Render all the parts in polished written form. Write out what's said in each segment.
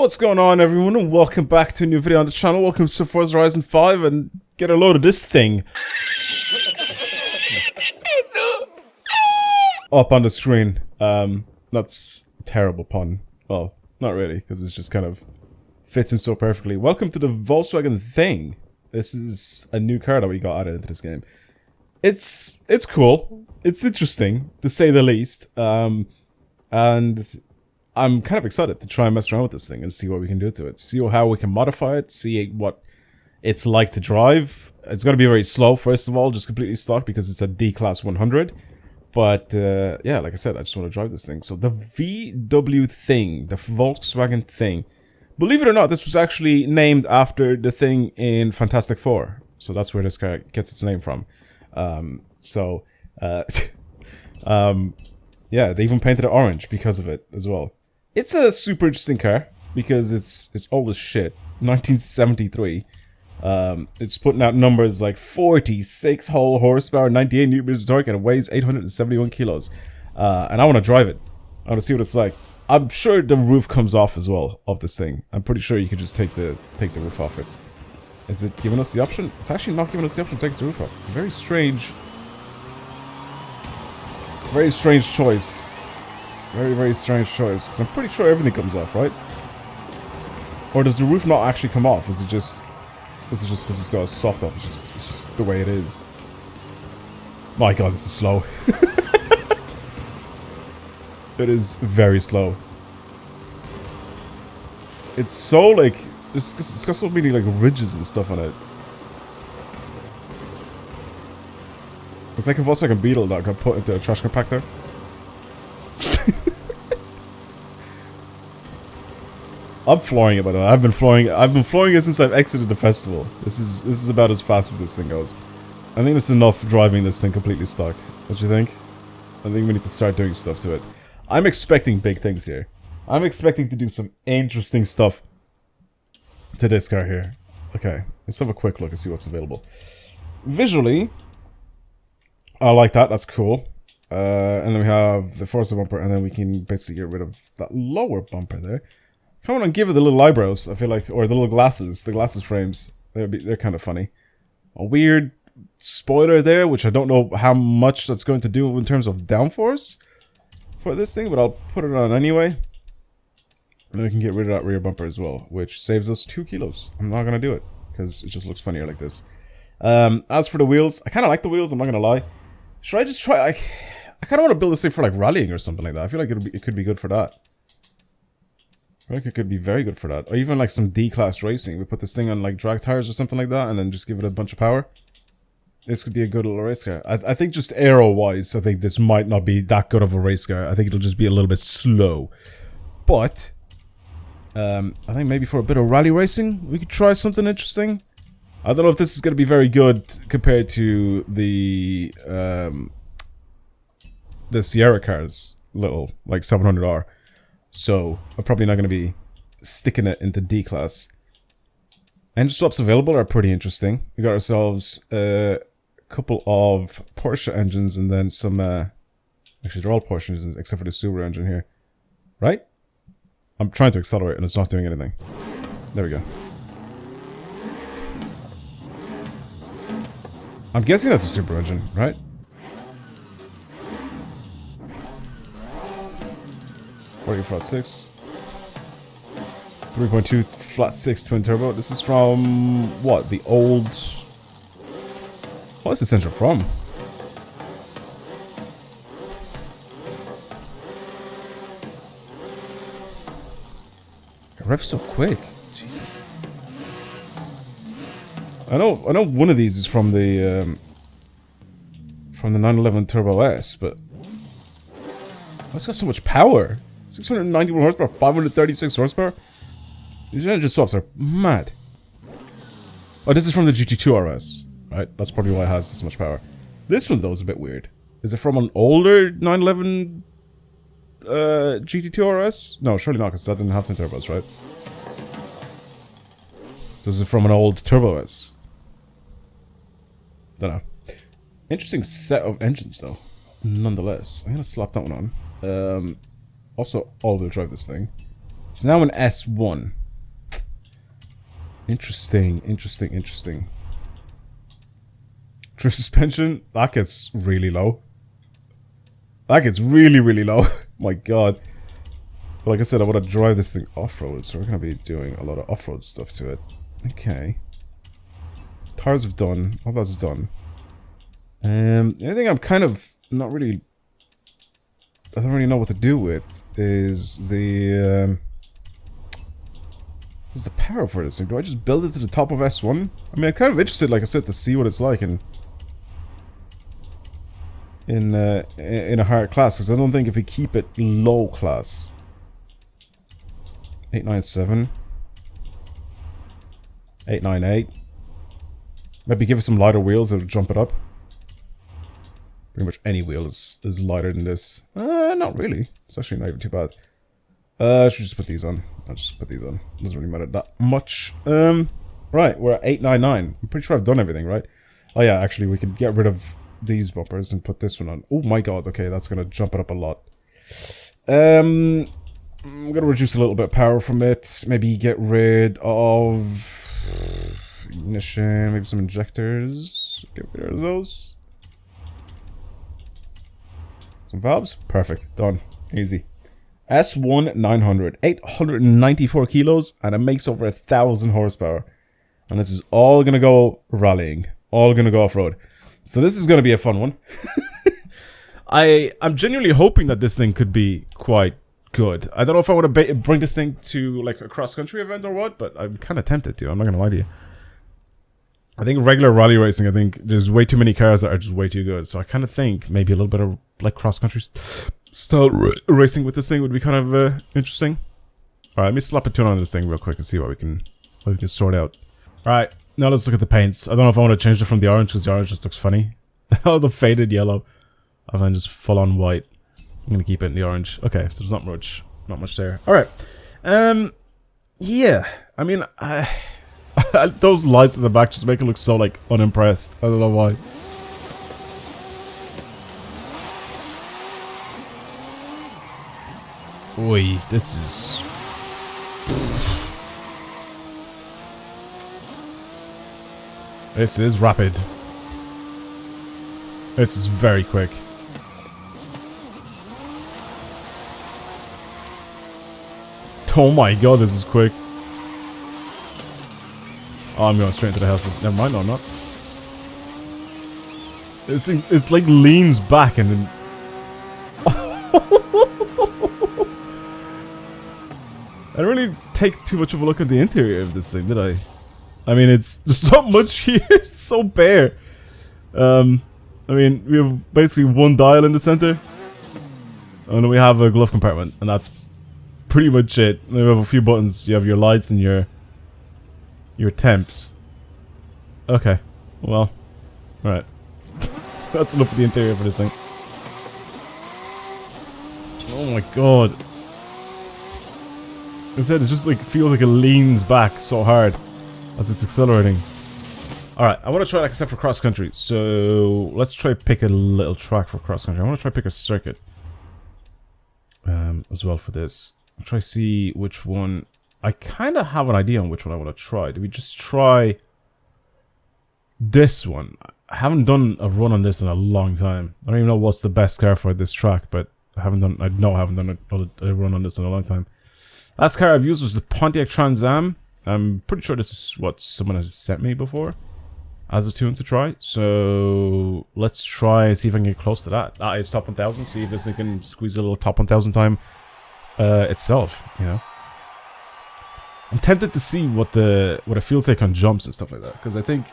What's going on, everyone, and welcome back to a new video on the channel. Welcome to Forza Horizon 5 and get a load of this thing up on the screen. That's a terrible pun. Well, not really, because it just kind of fits in so perfectly. Welcome to the Volkswagen Thing. This is a new car that we got added into this game. It's cool. It's interesting, to say the least. And I'm kind of excited to try and mess around with this thing and see what we can do to it. See how we can modify it, see what it's like to drive. It's going to be very slow, first of all, just completely stock because it's a D-Class 100. But, yeah, like I said, I just want to drive this thing. So the VW Thing, the Volkswagen Thing. Believe it or not, this was actually named after the thing in Fantastic Four. So that's where this car gets its name from. Yeah, they even painted it orange because of it as well. It's a super interesting car because it's old as shit. 1973. It's putting out numbers like 46 whole horsepower, 98 newton meters of torque, and it weighs 871 kilos. And I want to drive it. I want to see what it's like. I'm sure the roof comes off as well of this thing. I'm pretty sure you could just take the roof off it. Is it giving us the option? It's actually not giving us the option to take the roof off. Very strange choice. Very strange choice. Because I'm pretty sure everything comes off, right? Or does the roof not actually come off? Is it just because it's got a soft top? It's just the way it is. My god, this is slow. It is very slow. It's so like it's got so many like ridges and stuff on it. It's like a Volkswagen Beetle that got put into a trash compactor. I'm flooring it, by the way. I've been flooring it since I've exited the festival. This is about as fast as this thing goes. I think it's enough driving this thing completely stock. What do you think? I think we need to start doing stuff to it. I'm expecting big things here. I'm expecting to do some interesting stuff to this car here. Okay, let's have a quick look and see what's available. Visually, I like that. That's cool. And then we have the Forza bumper, and then we can basically get rid of that lower bumper there. Come on and give it the little eyebrows, I feel like, or the little glasses, the glasses frames. They're kind of funny. A weird spoiler there, which I don't know how much that's going to do in terms of downforce for this thing, but I'll put it on anyway. And then we can get rid of that rear bumper as well, which saves us 2 kilos. I'm not going to do it, because it just looks funnier like this. As for the wheels, I kind of like the wheels, I'm not going to lie. Should I just try... I kind of want to build this thing for like rallying or something like that. I feel like it could be good for that. I feel like it could be very good for that. Or even like some D-Class racing. We put this thing on like drag tires or something like that and then just give it a bunch of power. This could be a good little race car. I think just aero-wise, I think this might not be that good of a race car. I think it'll just be a little bit slow. But, I think maybe for a bit of rally racing, we could try something interesting. I don't know if this is going to be very good compared to the Sierra cars, little, like 700R. So, I'm probably not going to be sticking it into D-Class. Engine swaps available are pretty interesting. We got ourselves a couple of Porsche engines and then some, actually they're all Porsche engines except for the Subaru engine here. Right? I'm trying to accelerate and it's not doing anything. There we go. I'm guessing that's a Subaru engine, right? Flat 6. 3.2 flat 6 twin turbo. This is from what? The old. What is this engine from? It revs so quick. Jesus. I know one of these is from the 911 Turbo S, but it's got so much power. 691 horsepower, 536 horsepower. These engine swaps are mad. Oh, this is from the GT2 RS, right? That's probably why it has this much power. This one, though, is a bit weird. Is it from an older 911 GT2 RS? No, surely not, because that didn't have twin turbos, right? So this is from an old Turbo S. Don't know. Interesting set of engines, though. Nonetheless. I'm gonna slap that one on. Also, all-wheel drive this thing. It's now an S1. Interesting, interesting, interesting. Drift suspension, that gets really low. That gets really, really low. My god. But like I said, I want to drive this thing off-road, so we're going to be doing a lot of off-road stuff to it. Okay. Tires have done. All that's done. Anything I'm kind of not really... I don't really know what to do with is the... is the power for this thing. Do I just build it to the top of S1? I mean, I'm kind of interested, like I said, to see what it's like in a higher class, because I don't think if we keep it low class. 897. 898. Maybe give it some lighter wheels, it'll jump it up. Pretty much any wheel is lighter than this. Not really. It's actually not even too bad. I should just put these on. I'll just put these on. Doesn't really matter that much. Right, we're at 899. I'm pretty sure I've done everything, right? Oh yeah, actually we could get rid of these bumpers and put this one on. Oh my god, okay, that's gonna jump it up a lot. I'm gonna reduce a little bit of power from it. Maybe get rid of ignition, maybe some injectors. Get rid of those. Some valves. Perfect. Done. Easy. S1 900. 894 kilos, and it makes over 1,000 horsepower. And this is all gonna go rallying. All gonna go off-road. So this is gonna be a fun one. I'm genuinely hoping that this thing could be quite good. I don't know if I want to bring this thing to like a cross-country event or what, but I'm kind of tempted to. I'm not gonna lie to you. I think regular rally racing, I think there's way too many cars that are just way too good. So I kind of think maybe a little bit of like cross-country style racing with this thing would be kind of interesting. All right, let me slap a tune on this thing real quick and see what we can sort out. All right, now let's look at the paints. I don't know if I want to change it from the orange because the orange just looks funny. Oh, the faded yellow, and then just full on white. I'm gonna keep it in the orange. Okay, so there's not much there. All right, yeah. I mean, those lights at the back just make it look so like unimpressed. I don't know why. Oi, this is... This is rapid. This is very quick. Oh my god, this is quick. Oh, I'm going straight into the houses. Never mind, no, I'm not. This thing, it's like leans back and then... I didn't really take too much of a look at the interior of this thing, did I? I mean, there's not much here. It's so bare. I mean, we have basically one dial in the center, and then we have a glove compartment, and that's pretty much it. And we have a few buttons. You have your lights and your temps. Okay, well, all right. That's enough for the interior for this thing. Oh my god. I said it just like feels like it leans back so hard as it's accelerating. Alright, I want to try, like I said, for cross country. So let's try pick a little track for cross country. I want to try pick a circuit as well for this. I'll try see which one. I kind of have an idea on which one I want to try. Do we just try this one? I haven't done a run on this in a long time. I don't even know what's the best car for this track, but I haven't done a run on this in a long time. Last car I've used was the Pontiac Trans Am. I'm pretty sure this is what someone has sent me before as a tune to try. So let's try and see if I can get close to that. That is top 1000. See if this thing can squeeze a little top 1000 time itself. You know, I'm tempted to see what it feels like on jumps and stuff like that. Because I think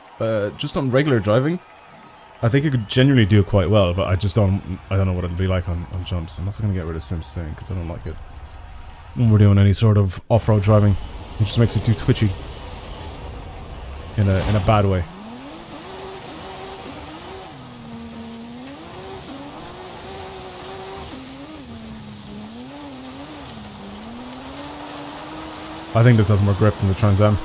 just on regular driving, I think it could genuinely do quite well. But I don't know what it'll be like on jumps. I'm also gonna get rid of Sim's thing because I don't like it when we're doing any sort of off-road driving. It just makes it too twitchy in a bad way. I think this has more grip than the Trans Am.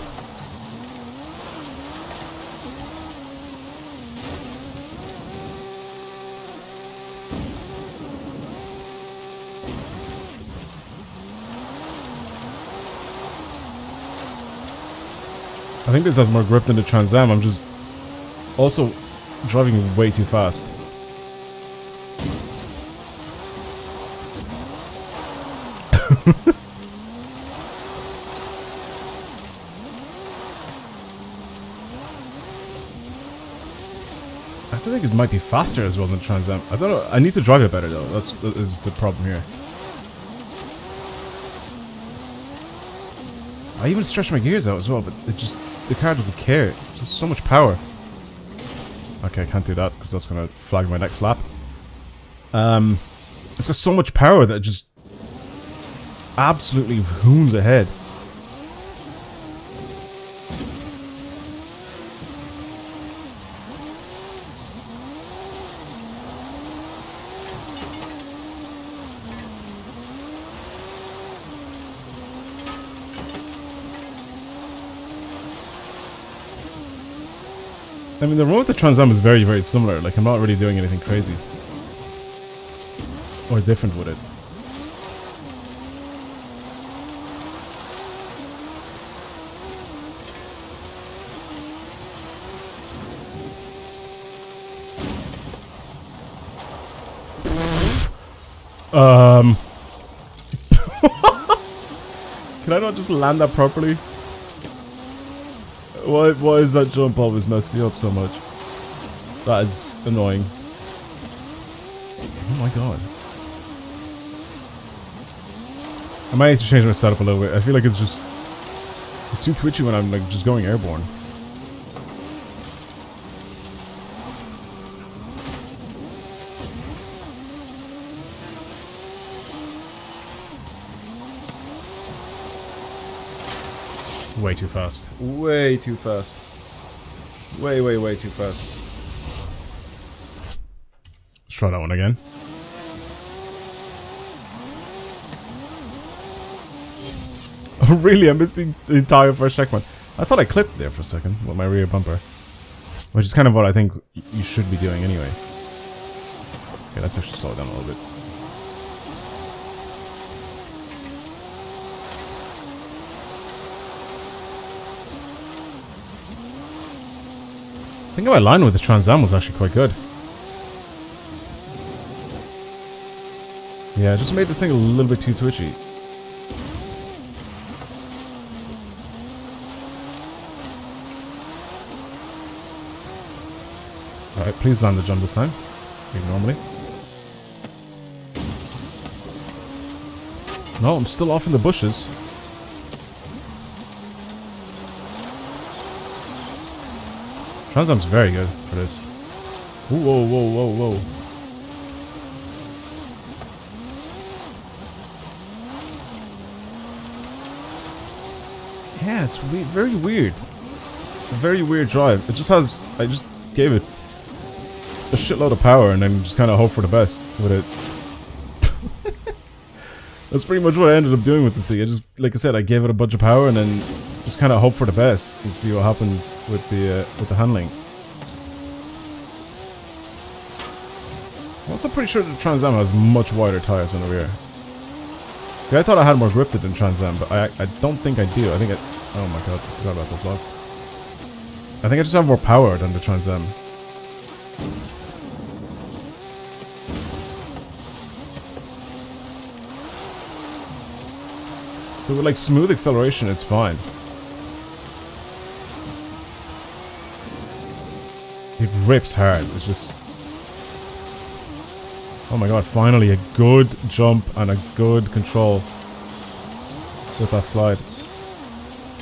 I think this has more grip than the Trans Am. I'm just also driving way too fast. I still think it might be faster as well than Trans Am. I don't know. I need to drive it better though. That is the problem here. I even stretched my gears out as well, but the car doesn't care. It's just so much power. Okay, I can't do that because that's gonna flag my next lap. It's got so much power that it just absolutely hoons ahead. I mean, the run with the Trans Am is very, very similar. Like, I'm not really doing anything crazy or different with it. Can I not just land that properly? Why is that jump always mess me up so much? That is annoying. Oh my god. I might need to change my setup a little bit. I feel like it's too twitchy when I'm like just going airborne. Way too fast. Way too fast. Way too fast. Let's try that one again. Oh really? I missed the entire first checkpoint. I thought I clipped there for a second with my rear bumper. Which is kind of what I think you should be doing anyway. Okay, let's actually slow it down a little bit. I think my line with the Trans Am was actually quite good. Yeah, it just made this thing a little bit too twitchy. Alright, please land the jump this time. Like normally. No, I'm still off in the bushes. Trans Am's very good for this. Ooh, whoa. Yeah, it's very weird. It's a very weird drive. It just has... I just gave it a shitload of power and then just kind of hope for the best with it. That's pretty much what I ended up doing with this thing. I just, like I said, I gave it a bunch of power and then just kind of hope for the best and see what happens with the handling. I'm also pretty sure the Trans Am has much wider tires on the rear. See, I thought I had more grip than Trans Am, but I don't think I do. I think oh my god, I forgot about those logs. I think I just have more power than the Trans Am. So with like smooth acceleration, it's fine. It rips hard. It's just... Oh my god, finally a good jump and a good control with that slide.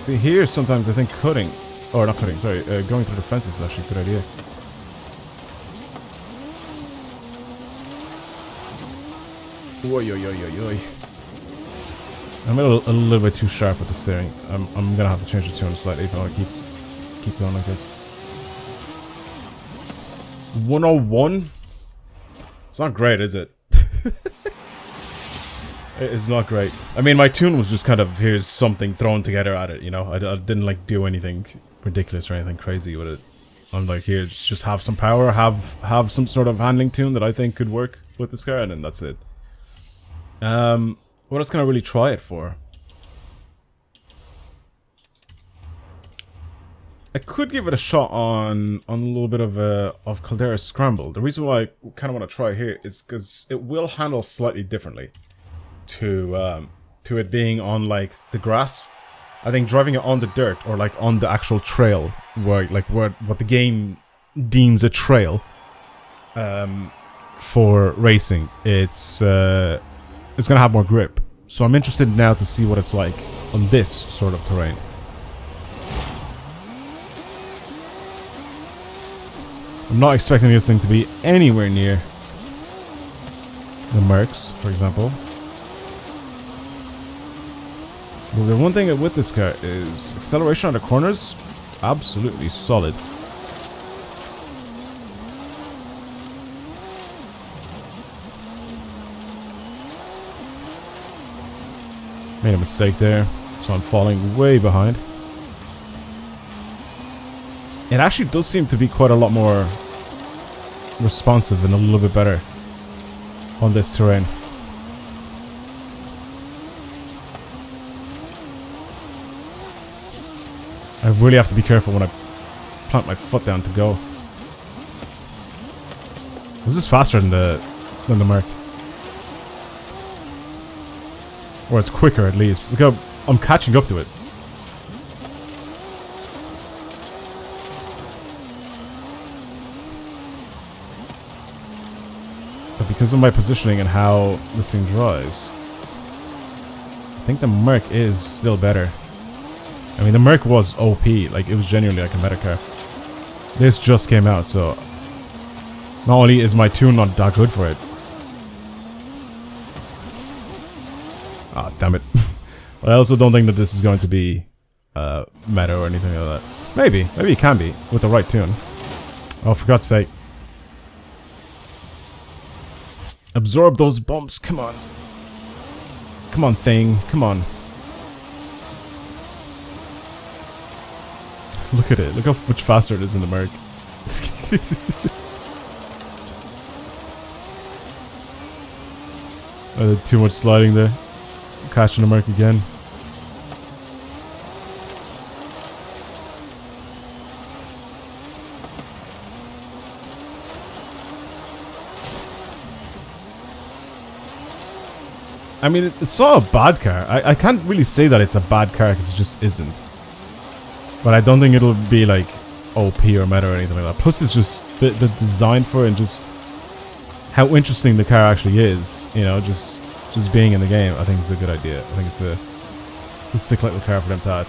See, here sometimes I think cutting, or not cutting, sorry, going through the fences is actually a good idea. Oi. I'm a little bit too sharp with the steering. I'm gonna have to change the tune slightly if I want to keep going like this. 101? It's not great, is it? It's not great. I mean, my tune was just kind of, here's something thrown together at it, you know? I didn't like do anything ridiculous or anything crazy with it. I'm like, here, just have some power, have some sort of handling tune that I think could work with this car, and then that's it. What else can I really try it for? I could give it a shot on a little bit of Caldera Scramble. The reason why I kind of want to try here is because it will handle slightly differently to it being on like the grass. I think driving it on the dirt or like on the actual trail, where what the game deems a trail, for racing, it's gonna have more grip. So I'm interested now to see what it's like on this sort of terrain. I'm not expecting this thing to be anywhere near the Mercs, for example. Well, the one thing with this car is acceleration on the corners, absolutely solid. Made a mistake there, so I'm falling way behind. It actually does seem to be quite a lot more responsive and a little bit better on this terrain. I really have to be careful when I plant my foot down to go. This is faster than the Merc. Or it's quicker at least. Look how I'm catching up to it. But because of my positioning and how this thing drives, I think the Merc is still better. I mean, the Merc was OP, like, it was genuinely like a meta car. This just came out, so not only is my tune not that good for it. Ah, damn it. But I also don't think that this is going to be meta or anything like that. Maybe it can be, with the right tune. Oh, for God's sake. Absorb those bumps, come on. Come on, thing, come on. Look at it. Look how much faster it is in the Merc. Too much sliding there. Catching the Merc again. I mean, it's not a bad car. I can't really say that it's a bad car because it just isn't. But I don't think it'll be like OP or meta or anything like that. Plus it's just the design for it and just how interesting the car actually is. You know, just being in the game, I think it's a good idea. I think it's a sick little car for them to add.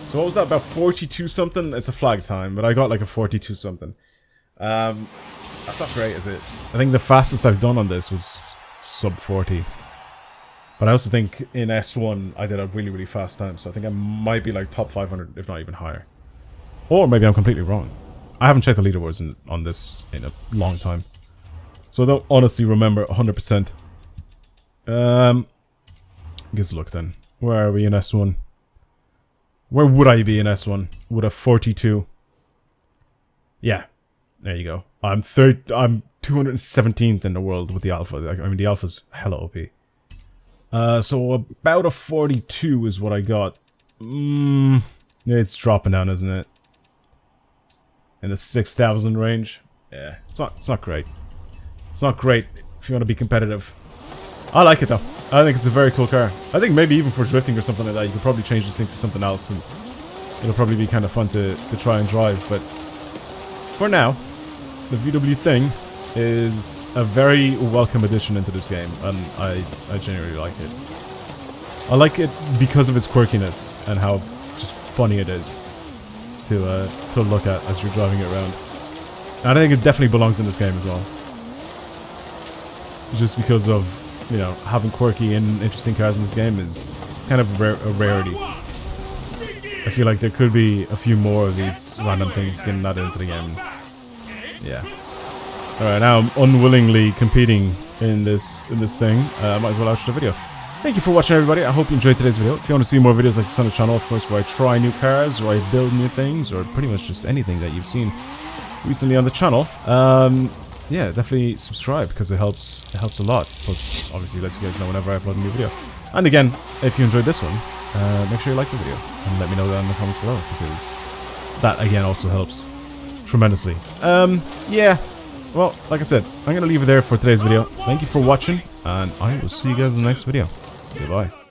So what was that, about 42 something? It's a flag time, but I got like a 42 something. That's not great, is it? I think the fastest I've done on this was sub 40. But I also think in S1 I did a really, really fast time, so I think I might be like top 500, if not even higher. Or maybe I'm completely wrong. I haven't checked the leaderboards on this in a long time, so I don't honestly remember 100%. Let's look then. Where are we in S1? Where would I be in S1? With a 42? Yeah, there you go. I'm 217th in the world with the Alpha. I mean, the Alpha's hella OP. So about a 42 is what I got. It's dropping down, isn't it? In the 6,000 range. Yeah, it's not great. It's not great if you want to be competitive. I like it though. I think it's a very cool car. I think maybe even for drifting or something like that, you could probably change this thing to something else, and it'll probably be kind of fun to try and drive. But for now, the VW thing is a very welcome addition into this game, and I genuinely like it. I like it because of its quirkiness and how just funny it is to look at as you're driving it around. And I think it definitely belongs in this game as well. Just because of, you know, having quirky and interesting cars in this game it's kind of a rarity. I feel like there could be a few more of these random things getting added into the game. Yeah. Alright, now I'm unwillingly competing in this thing. I might as well outro the video. Thank you for watching, everybody. I hope you enjoyed today's video. If you want to see more videos like this on the channel, of course, where I try new cars, or I build new things, or pretty much just anything that you've seen recently on the channel, yeah, definitely subscribe, because it helps a lot. Plus, obviously, lets you guys know whenever I upload a new video. And again, if you enjoyed this one, make sure you like the video and let me know down in the comments below, because that again also helps tremendously. Yeah. Well, like I said, I'm gonna leave it there for today's video. Thank you for watching, and I will see you guys in the next video. Goodbye.